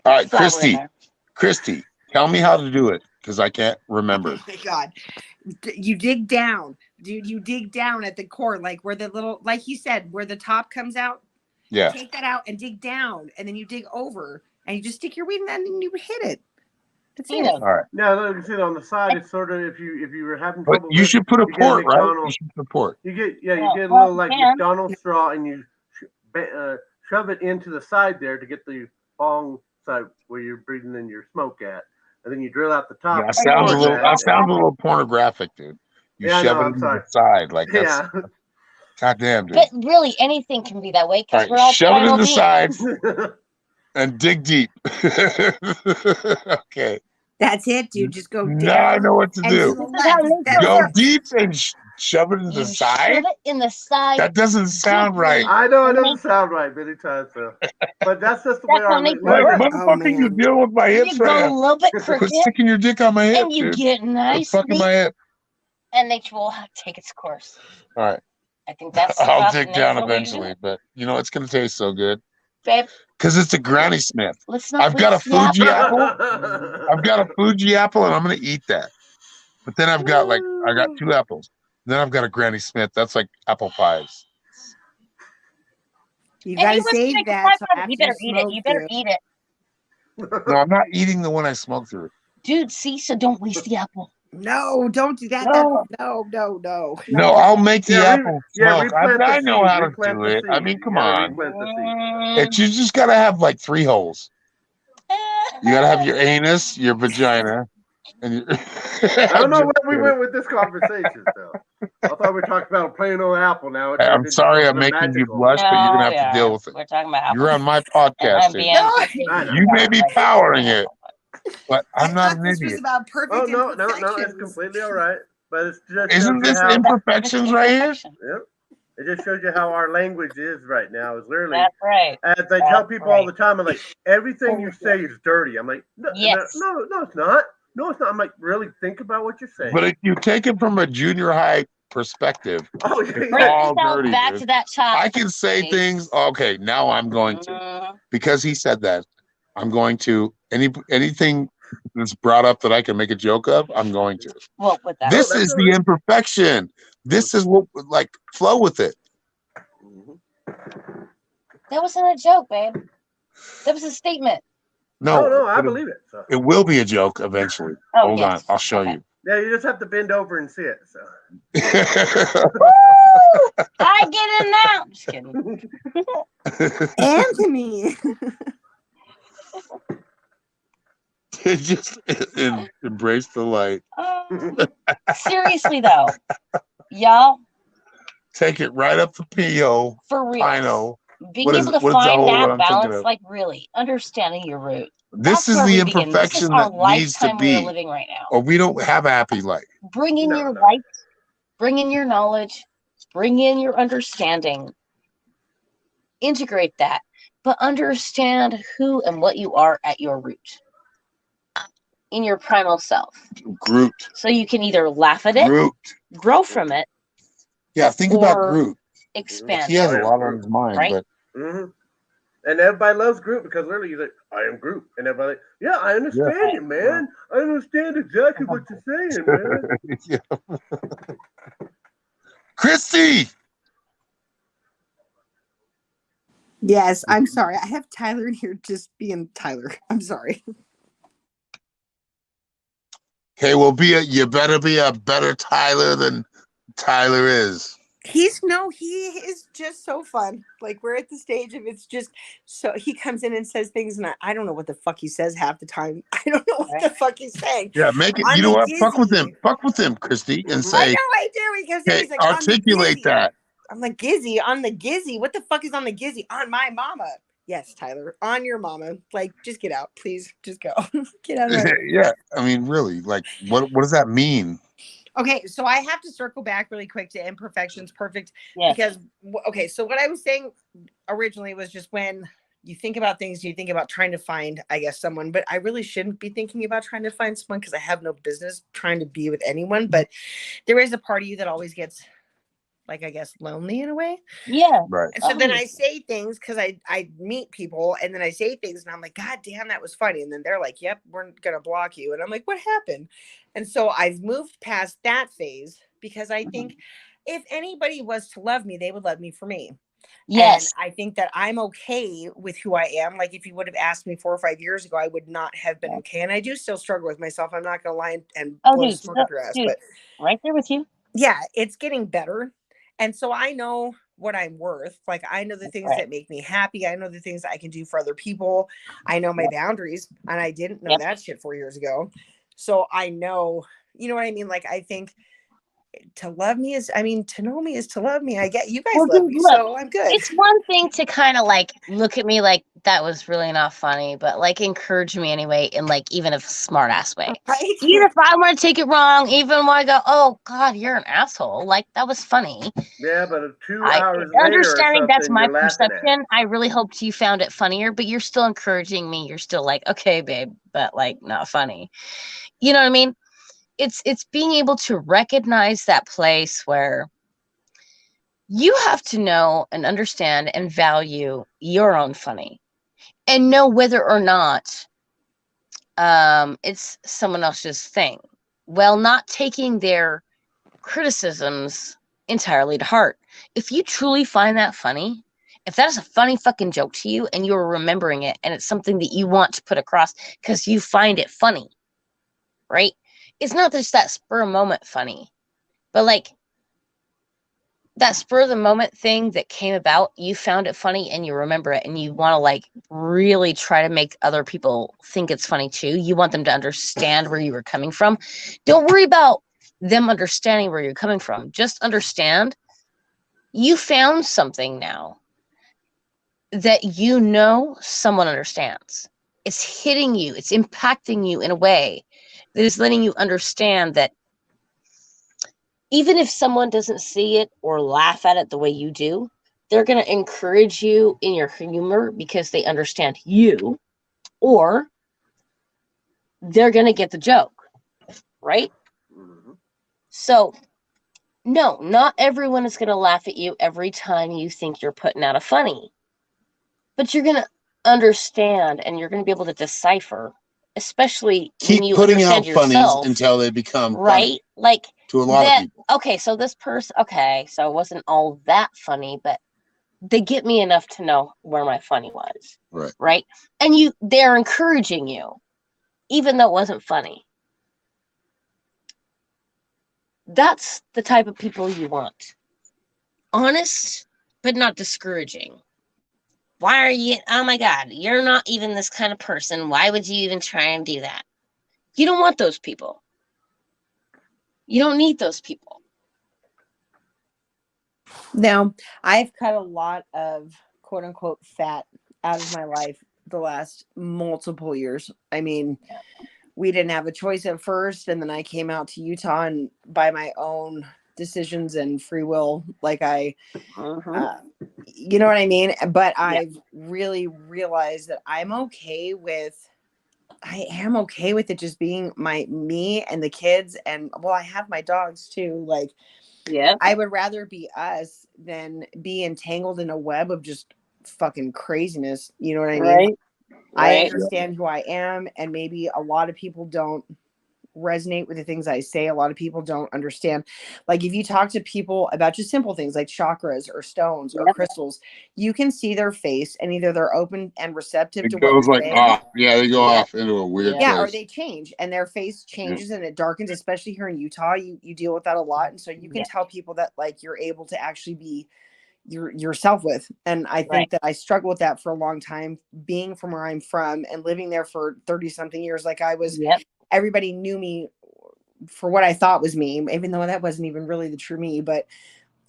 All right, Christy, Tell me how to do it, because I can't remember. Oh my God. You dig down, dude. You dig down at the core, like where the little, like you said, where the top comes out. Yeah. Take that out and dig down, and then you dig over, and you just stick your weed in that, and you hit it. That's it. All right. Now, you see on the side, it's sort of if you were having But trouble. you should put a you port, get a right? You should put a port. You get a little like McDonald's straw, and you shove it into the side there to get the long side where you're breathing in your smoke at, and then you drill out the top. Yeah, that sounds a little pornographic, dude. You shove it into the side, like that's. Yeah. Goddamn, dude. But really, anything can be that way because we're all shove it in the beings. side and dig deep. Okay. That's it, dude. Just go down. Now I know what to do. Go deep and shove it in the side. Shove it in the side. That doesn't sound right. I know it doesn't sound right many times, so. But that's just the way our motherfucker, you deal with my hips right now. A little bit crooked. Quit sticking your dick on my hip, and you get nice. Fucking my hip. And nature will take its course. All right. I think that's. I'll dig down eventually, but you know it's gonna taste so good. Babe. Because it's a Granny Smith. I've got a Fuji apple. I've got a Fuji apple, and I'm gonna eat that. But then I got 2 apples. Then I've got a Granny Smith. That's like apple pies. You gotta save that. So you better eat it. You better eat it. No, I'm not eating the one I smoked through. Dude, see, so don't waste the apple. No, don't do that. No, No, I'll make the apple smoke. I know how to do it. I mean, come on. You just gotta have like 3 holes. You gotta have your anus, your vagina, and your I don't know where we went with this conversation, though. I thought we were talking about a plain old apple now. I'm sorry I'm making you blush, but you're gonna have to deal with it. We're talking about apples. You're on my podcast. You may be powering it. But I'm not an idiot. About perfect no, it's completely all right. But it's just isn't this imperfections right here? Yep. It just shows you how our language is right now. It's literally. That's right. As I tell people all the time, I'm like, everything you say is dirty. I'm like, no, it's not. No, it's not. I'm like, really think about what you're saying. But if you take it from a junior high perspective, it's all dirty. Back to that child. I can say things. Okay, now I'm going to, because he said that. I'm going to anything that's brought up that I can make a joke of. I'm going to. Well, with that, this is the imperfection. This is what flow with it. That wasn't a joke, babe. That was a statement. No, I believe it. So. It will be a joke eventually. Hold on, I'll show you. Yeah, you just have to bend over and see it. So. Woo! I get in now. Just kidding. Anthony. Just embrace the light. Seriously though, y'all. Take it right up the PO. For real. I know. Being able to find that balance, like really understanding your root. This is the imperfection that needs to be. We're living right now. Or we don't have a happy life. Bring in your light. Bring in your knowledge. Bring in your understanding. Integrate that. But understand who and what you are at your root. In your primal self. Groot. So you can either laugh at it, grow from it. Yeah, think about Groot. Expand. He has a lot on his mind, right? But and everybody loves Groot because literally he's like, I am Groot. And everybody, yeah, I understand you, man. I understand exactly what you're saying, man. Christy! Yes, I'm sorry. I have Tyler in here just being Tyler. I'm sorry. Okay, well, you better be a better Tyler than Tyler is. He is just so fun. Like, we're at the stage of it's just so he comes in and says things, and I don't know what the fuck he says half the time. I don't know what the fuck he's saying. Yeah, make it. You know what? Fuck with him, Christy, and say. I know I do because he's like articulate that. I'm like Gizzy on the Gizzy. What the fuck is on the Gizzy? On my mama. Yes, Tyler, on your mama. Like, just get out, please. Just go. Get out of there. Yeah, I mean, really, like, what does that mean? Okay, so I have to circle back really quick to Imperfections Perfect because, okay, so what I was saying originally was just when you think about things, you think about trying to find, I guess, someone, but I really shouldn't be thinking about trying to find someone because I have no business trying to be with anyone, but there is a part of you that always gets like, I guess, lonely in a way. Yeah. Right. And so then I say things because I meet people and then I say things and I'm like, God damn, that was funny. And then they're like, yep, we're going to block you. And I'm like, what happened? And so I've moved past that phase because I think if anybody was to love me, they would love me for me. Yes. And I think that I'm okay with who I am. Like if you would have asked me 4 or 5 years ago, I would not have been okay. And I do still struggle with myself. I'm not going to lie and blow smoke up your ass. But right there with you. Yeah, it's getting better. And so I know what I'm worth. Like I know the things that make me happy. I know the things I can do for other people. I know my boundaries. And I didn't know that shit 4 years ago. So I know, you know what I mean? Like I think to love me is, I mean, to know me is to love me. I get you guys love me, so I'm good. It's one thing to kind of like look at me like that was really not funny, but like encourage me anyway in like even a smart ass way. Right? Even if I want to take it wrong, even when I go, oh God, you're an asshole. Like that was funny. Yeah, but 2 hours later, understanding that's my you're perception. I really hoped you found it funnier, but you're still encouraging me. You're still like, okay, babe, but like not funny. You know what I mean? It's being able to recognize that place where you have to know and understand and value your own funny and know whether or not it's someone else's thing. Well, not taking their criticisms entirely to heart. If you truly find that funny, if that is a funny fucking joke to you and you're remembering it and it's something that you want to put across because you find it funny, right? It's not just that spur of moment funny, but like that spur of the moment thing that came about, you found it funny and you remember it and you want to like really try to make other people think it's funny too. You want them to understand where you were coming from. Don't worry about them understanding where you're coming from. Just understand you found something now that you know someone understands. It's hitting you. It's impacting you in a way that is letting you understand that even if someone doesn't see it or laugh at it the way you do, they're going to encourage you in your humor because they understand you, or they're going to get the joke, right? Mm-hmm. So, no, not everyone is going to laugh at you every time you think you're putting out a funny, but you're going to understand and you're going to be able to decipher, especially when you putting out yourself, funnies until they become right funny, like to a lot of people. Okay, so this person, okay, so it wasn't all that funny, but they get me enough to know where my funny was, right, and they're encouraging you even though it wasn't funny. That's the type of people you want. Honest but not discouraging. Why are you, oh my God, you're not even this kind of person. Why would you even try and do that? You don't want those people. You don't need those people. Now, I've cut a lot of quote unquote fat out of my life the last multiple years. I mean, we didn't have a choice at first, and then I came out to Utah and by my own decisions and free will, like you know what I mean? But I've really realized that I am okay with it just being me and the kids. And well, I have my dogs too. Like, I would rather be us than be entangled in a web of just fucking craziness. You know what I mean? Right. I understand who I am, and maybe a lot of people don't resonate with the things I say. A lot of people don't understand. Like if you talk to people about just simple things like chakras or stones or crystals, you can see their face and either they're open and receptive to what you're saying. Off. Yeah, they go off into a weird place. Or they change and their face changes and it darkens, especially here in Utah. You deal with that a lot. And so you can tell people that like you're able to actually be yourself with. And I think that I struggled with that for a long time, being from where I'm from and living there for 30 something years. Like I was, everybody knew me for what I thought was me, even though that wasn't even really the true me. But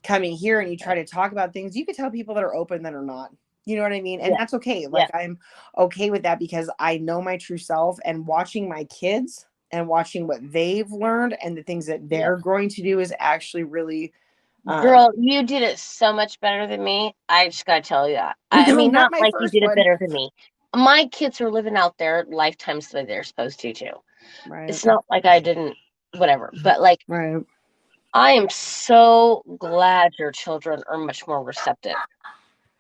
coming here and you try to talk about things, you can tell people that are open that are not. You know what I mean? And that's okay. Like I'm okay with that because I know my true self, and watching my kids and watching what they've learned and the things that they're growing to do is actually really girl, you did it so much better than me. I just gotta tell you that. I mean, not like you did it better than me. My kids are living out their lifetimes the way they're supposed to too. Right. It's not like I didn't, whatever. But like, I am so glad your children are much more receptive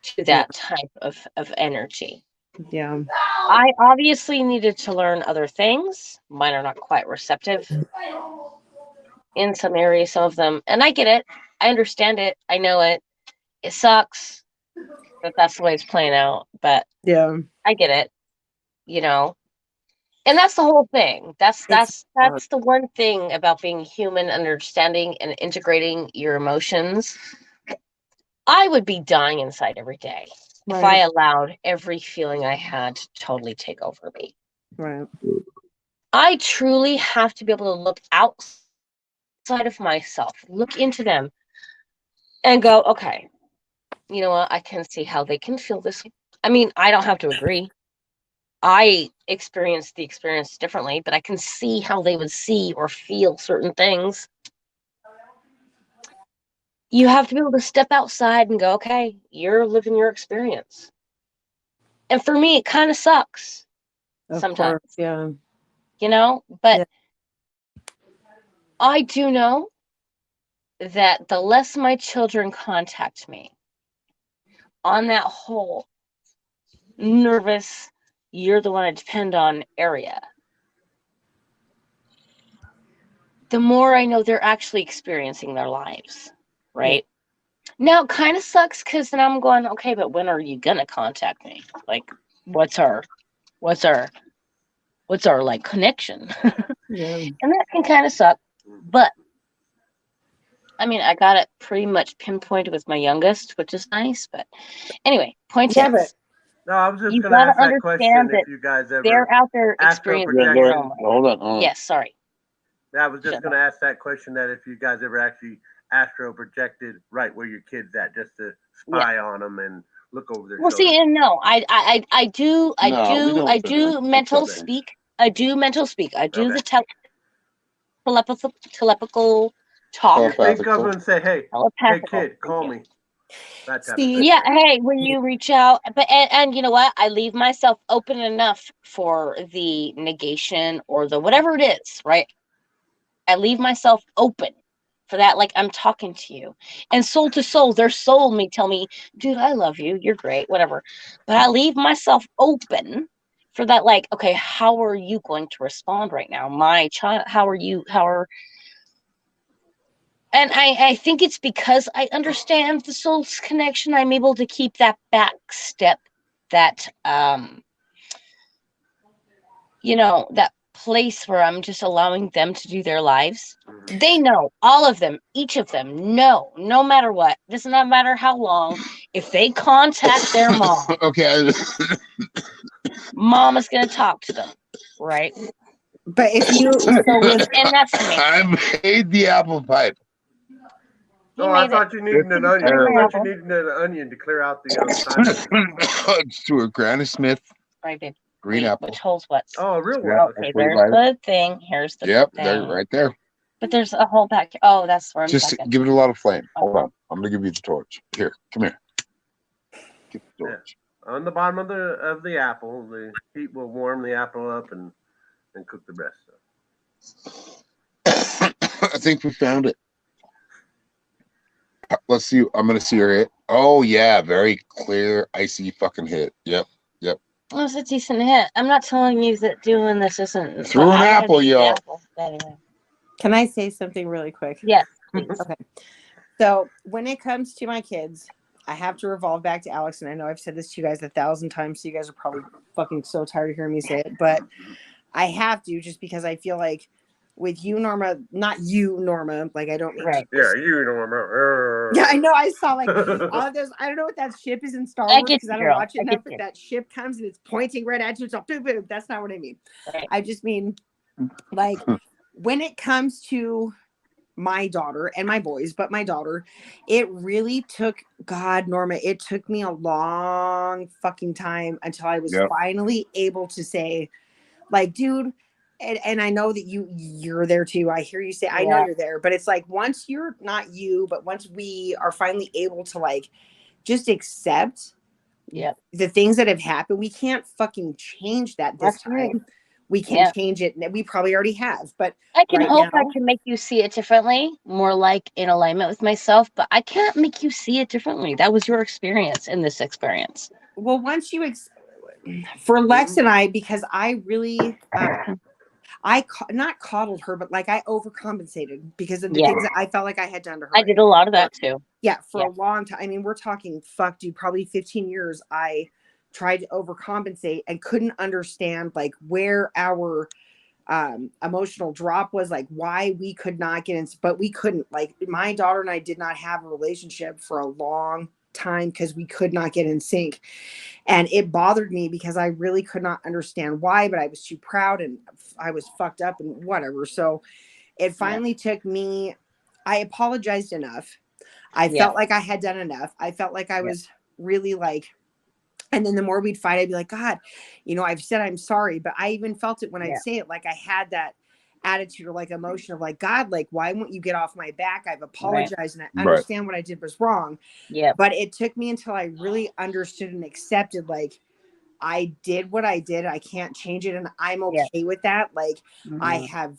to that type of energy. Yeah. I obviously needed to learn other things. Mine are not quite receptive in some areas, some of them. And I get it. I understand it. I know it. It sucks that that's the way it's playing out, but yeah, I get it, you know. And that's the whole thing. That's the one thing about being human, understanding and integrating your emotions. I would be dying inside every day if I allowed every feeling I had to totally take over me. Right. I truly have to be able to look outside of myself, look into them, and go, okay, you know what? I can see how they can feel this. I mean, I don't have to agree. I experience the experience differently, but I can see how they would see or feel certain things. You have to be able to step outside and go, okay, you're living your experience. And for me, it kind of sucks sometimes. Course, yeah. You know, but I do know that the less my children contact me on that whole nervous, you're the one I depend on area, the more I know they're actually experiencing their lives, right? Now, it kind of sucks because then I'm going, okay, but when are you gonna contact me? Like, what's our like connection? Yeah. And that can kind of suck, but I mean, I got it pretty much pinpointed with my youngest, which is nice. But anyway, point is, no, I was just you going to gotta ask that question understand that if you guys ever they're out there experiencing astro their projected. own life. Hold on. Yes, sorry. I was just going to ask that question that if you guys ever actually astro projected right where your kid's at, just to spy on them and look over their shoulder. See, and no, I do mental speak. I do mental speak. I do the telepathical talk. Think of them and say, hey kid, call me. That type of thing. Yeah, hey, when you reach out, but and you know what? I leave myself open enough for the negation or the whatever it is, right? I leave myself open for that, like I'm talking to you. And soul to soul, their soul may tell me, dude, I love you, you're great, whatever. But I leave myself open for that, like, okay, how are you going to respond right now? My child, and I think it's because I understand the soul's connection. I'm able to keep that back step, that that place where I'm just allowing them to do their lives. They know, all of them, each of them know, no matter what, does not matter how long, if they contact their mom, okay, mom is going to talk to them, right? But if you, and that's me. I made the apple pipe. I thought you needed an onion. I thought you needed an onion to clear out the It's to a Granny Smith. Right, babe. Green apple. Which holds what? Oh, a real one. Okay, there's the thing. Here's the thing. They're right there. But there's a hole back here. Oh, that's where I'm just stuck. Give it a lot of flame. Hold on. I'm gonna give you the torch. Here, come here. Get the torch. Yeah. On the bottom of the apple, the heat will warm the apple up and cook the rest. I think we found it. Let's see. I'm gonna see her hit. Oh yeah, very clear, icy fucking hit. Yep. Well, it's a decent hit. I'm not telling you that doing this isn't. Through an apple, yo. Anyway. Can I say something really quick? Yes. Okay. So when it comes to my kids, I have to revolve back to Alex, and I know I've said this to you guys 1,000 times, so you guys are probably fucking so tired of hearing me say it, but I have to, just because I feel like with you, Norma, not you, Norma, like I don't mean yeah, you, Norma. Yeah, I know. I saw like all of those. I don't know what that ship is in Star Wars because I don't watch it enough, but that ship comes and it's pointing right at you. It's all boom, boom. That's not what I mean. Right. I just mean like when it comes to my daughter and my boys, but my daughter, it really took, God, Norma, it took me a long fucking time until I was finally able to say, like, dude, and I know that you're there too. I hear you say, I know you're there, but it's like, once you're not you, but once we are finally able to like just accept the things that have happened, we can't fucking change that this time. Right. we can change it. And we probably already have, but I can right hope now, I can make you see it differently, more like in alignment with myself, but I can't make you see it differently. That was your experience in this experience. Well, once you, for Lex and I, because I really, not coddled her, but like I overcompensated because of the things that I felt like I had done to her. I did a lot of that too. Yeah, for a long time. I mean, we're talking, fuck, dude, probably 15 years. I tried to overcompensate and couldn't understand like where our emotional drop was, like why we could not get in, but we couldn't. Like my daughter and I did not have a relationship for a long time because we could not get in sync. And it bothered me because I really could not understand why, but I was too proud and I was fucked up and whatever. So it finally took me, I apologized enough. I felt like I had done enough. I felt like I was really like, and then the more we'd fight, I'd be like, God, you know, I've said I'm sorry, but I even felt it when I'd say it. Like I had that attitude or like emotion of like, God, like, why won't you get off my back? I've apologized and I understand what I did was wrong. Yeah. But it took me until I really understood and accepted, like, I did what I did. I can't change it. And I'm okay with that. Like I have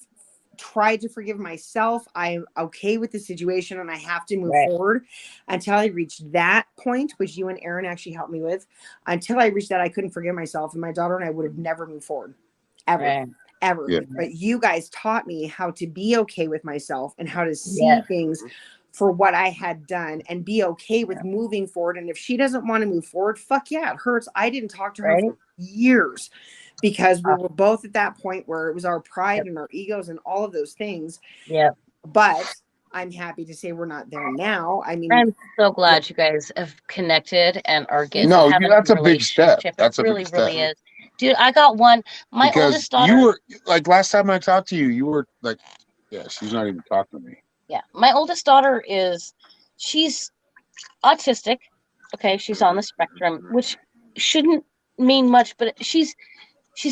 tried to forgive myself. I'm okay with the situation and I have to move forward until I reached that point, which you and Aaron actually helped me with. Until I reached that, I couldn't forgive myself, and my daughter and I would have never moved forward ever. Yeah. But you guys taught me how to be okay with myself and how to see things for what I had done and be okay with moving forward. And if she doesn't want to move forward, fuck yeah, it hurts. I didn't talk to her for years because we were both at that point where it was our pride and our egos and all of those things. Yeah. But I'm happy to say we're not there now. I mean, I'm so glad you guys have connected and are getting that's a big step. That's really, a big step. Really is. Dude, I got one. My oldest daughter. You were like last time I talked to you, you were like, she's not even talking to me. Yeah. My oldest daughter she's autistic. Okay. She's on the spectrum, which shouldn't mean much, but she's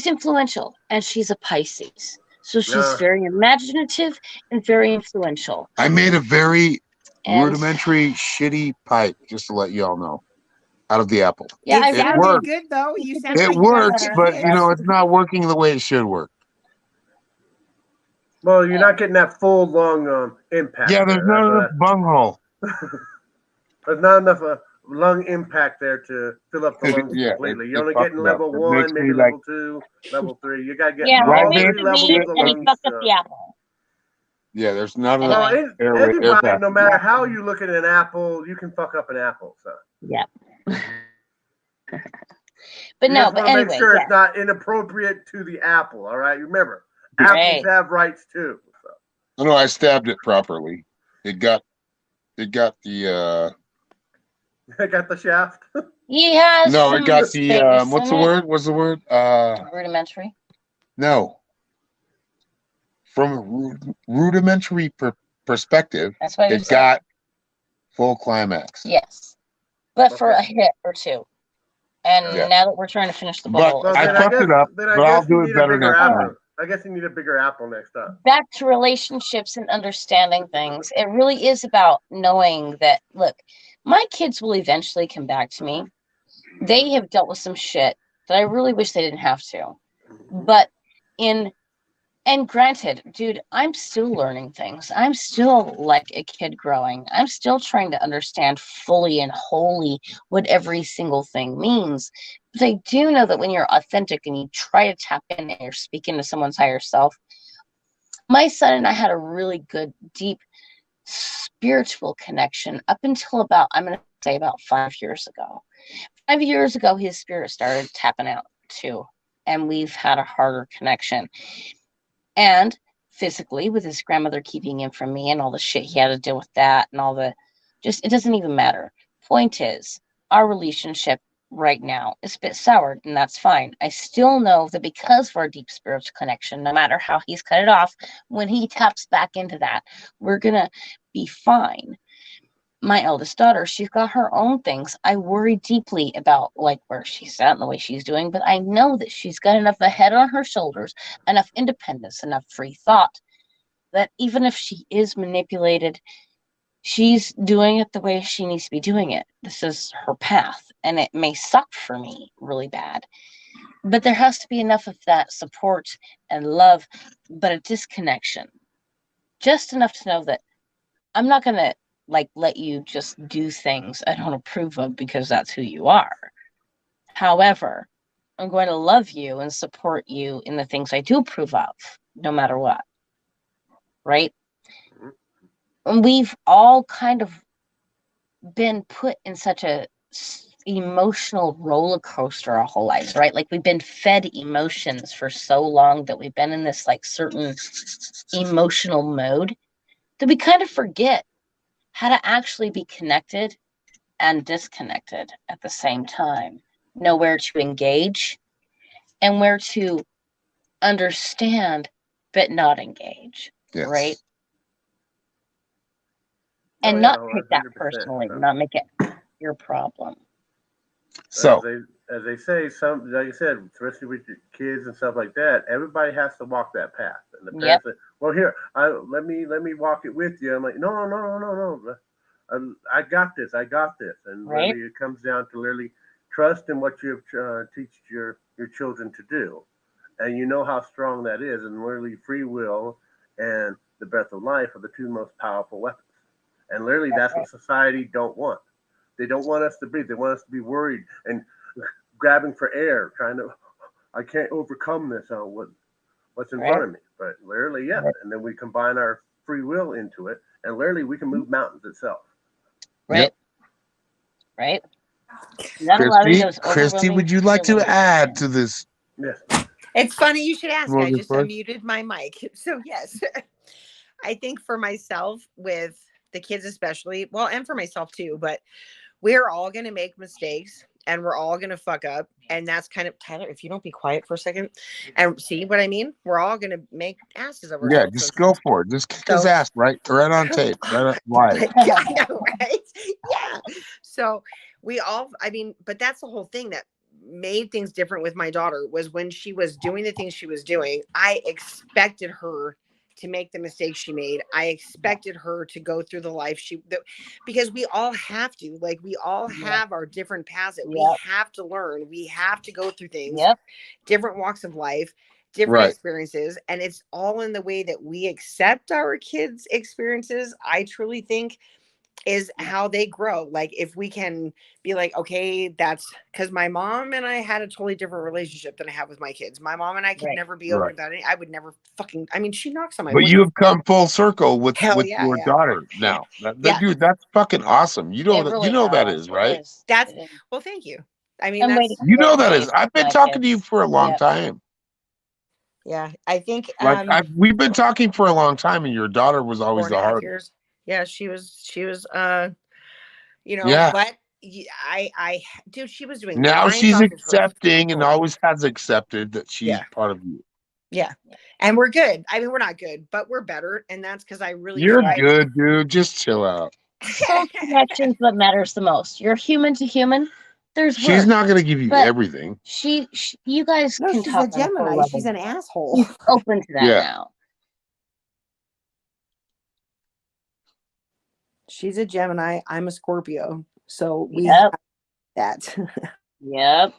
influential and she's a Pisces. So she's very imaginative and very influential. I made a very rudimentary, shitty pipe, just to let you all know, out of the apple. Yeah, it worked. Good though. It works, but you know, it's not working the way it should work. Well, you're not getting that full lung impact. Yeah, there's not enough bunghole. There's not enough lung impact there to fill up the lungs completely. You're only getting level 1, maybe level 2, level 3. You gotta get all 3 levels of the lungs. Fucked up the apple. Yeah, there's not enough. Anybody, no matter how you look at an apple, you can fuck up an apple. So yeah. But no, but anyway, make sure it's not inappropriate to the apple. All right, remember, apples have rights too. So. No, I stabbed it properly. It got the. I got the shaft. He has. No, it got the. What's the word? What's the word? Rudimentary. No. From a rudimentary perspective, that's what it got full climax. Yes, but for a hit or two. And now that we're trying to finish the bowl, I fucked it up. But I'll do it better next time. I guess you need a bigger apple next time. Back to relationships and understanding things. It really is about knowing that, look, my kids will eventually come back to me. They have dealt with some shit that I really wish they didn't have to. But and granted, dude, I'm still learning things. I'm still like a kid growing. I'm still trying to understand fully and wholly what every single thing means. But I do know that when you're authentic and you try to tap in and you're speaking to someone's higher self, my son and I had a really good, deep spiritual connection up until about 5 years ago. 5 years ago, his spirit started tapping out too. And we've had a harder connection. And physically, with his grandmother keeping him from me and all the shit he had to deal with that and all the, it doesn't even matter. Point is, our relationship right now is a bit soured, and that's fine. I still know that because of our deep spiritual connection, no matter how he's cut it off, when he taps back into that, we're going to be fine. My eldest daughter, she's got her own things. I worry deeply about like where she's at and the way she's doing, but I know that she's got enough a head on her shoulders, enough independence, enough free thought that even if she is manipulated, she's doing it the way she needs to be doing it. This is her path. and it may suck for me really bad, but there has to be enough of that support and love, but a disconnection, just enough to know that I'm not going to like let you just do things I don't approve of because that's who you are. However, I'm going to love you and support you in the things I do approve of, no matter what. Right? And we've all kind of been put in such a emotional roller coaster our whole lives, right? Like we've been fed emotions for so long that we've been in this like certain emotional mode that we kind of forget how to actually be connected and disconnected at the same time. Know where to engage and where to understand but not engage. Yes. Right? Oh, And yeah, not take that 100%. personally, not make it your problem. So as they say, some like you said, especially with your kids and stuff like that, everybody has to walk that path. And the parents say, "Well, here, let me walk it with you." I'm like, no. I got this. I got this. And Right. really, it comes down to literally trust in what you teach your children to do, and you know how strong that is. And literally, free will and the breath of life are the two most powerful weapons. And literally, that's what society don't want. They don't want us to breathe. They want us to be worried and grabbing for air, trying to, I can't overcome this. What's in front of me? But literally, yeah. And then we combine our free will into it, and literally we can move mountains itself. Right. Yep. Right. Christy, would you like to add to this? Yes. It's funny you should ask. I just unmuted my mic. So yes, I think for myself with the kids especially, well, and for myself too, but we're all going to make mistakes and we're all going to fuck up. And that's kind of, Tyler, if you don't be quiet for a second and see what I mean, we're all going to make asses of ourselves. Yeah, just go for it. Just kick his ass right on tape, right on live. I know, right? Yeah. So we all, I mean, but that's the whole thing that made things different with my daughter was when she was doing the things she was doing, I expected her to make the mistakes she made. I expected her to go through the life because we all have to, like, we all have our different paths that we have to learn. We have to go through things, different walks of life, different experiences. And it's all in the way that we accept our kids' experiences. I truly think is how they grow. Like if we can be like, okay, that's because my mom and I had a totally different relationship than I have with my kids. My mom and I could never be open about it. I would never fucking, I mean, she knocks on my window. But you have come full circle with your daughter now. Dude, that's fucking awesome. You know that is, right? Well, thank you. I mean, you know that is. I've been talking to you for a long time. Yeah, I think we've been talking for a long time, and your daughter was always the hardest. Yeah, she was, you know, but dude, she was doing now she's accepting and always has accepted that she's part of you. Yeah. And we're good. I mean, we're not good, but we're better. And that's because I really You're good, dude. Just chill out. Soul connection's what matters the most. You're human to human. She's not going to give you everything. You guys can she's talk a Gemini. She's an asshole. Open to that now. She's a Gemini. I'm a Scorpio. So we have that. Yep.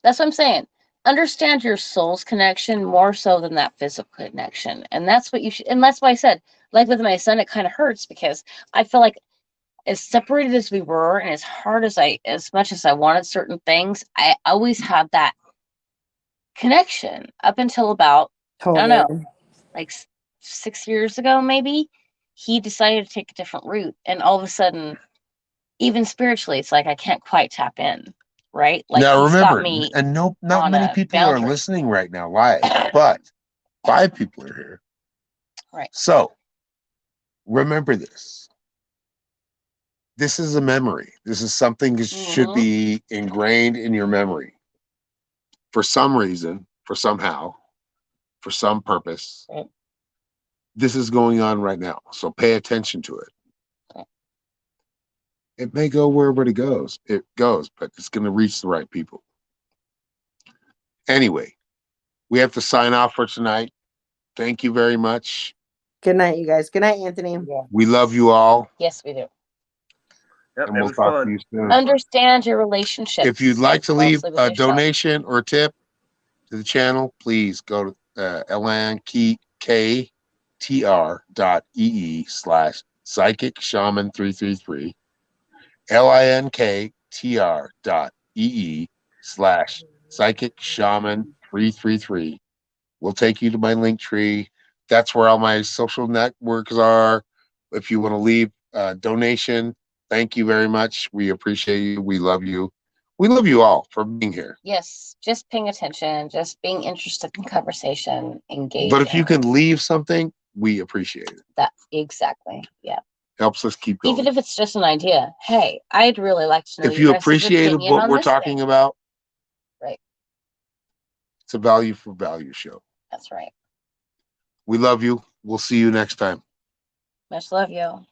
That's what I'm saying. Understand your soul's connection more so than that physical connection. And that's what you should. And that's why I said, like with my son, it kind of hurts because I feel like as separated as we were and as much as I wanted certain things, I always had that connection up until about, I don't know, like 6 years ago, maybe. He decided to take a different route. And all of a sudden, even spiritually, it's like I can't quite tap in, right? Like now remember, and not many people are listening right now live, but 5 people are here. Right. So remember this. This is a memory. This is something that should be ingrained in your memory. For some reason, for somehow, for some purpose. Right. This is going on right now. So pay attention to it. It may go wherever it goes, but it's going to reach the right people. Anyway, we have to sign off for tonight. Thank you very much. Good night, you guys. Good night, Anthony. Yeah. We love you all. Yes, we do. Yep, and it we'll was talk fun. to you soon. Understand your relationships. If you'd like to leave mostly with a yourself. donation or a tip to the channel, please go to linktr.ee/psychic shaman 333. linktr.ee/psychic shaman 333. We'll take you to my link tree. That's where all my social networks are. If you want to leave a donation, thank you very much. We appreciate you. We love you. We love you all for being here. Yes, just paying attention, just being interested in conversation, engaging. But if you can leave something, we appreciate it. That exactly, yeah. Helps us keep going. Even if it's just an idea. Hey, I'd really like to know If you guys' appreciate opinion what on we're this talking thing. about, Right. it's a value for value show. That's right. We love you. We'll see you next time. Much love, you.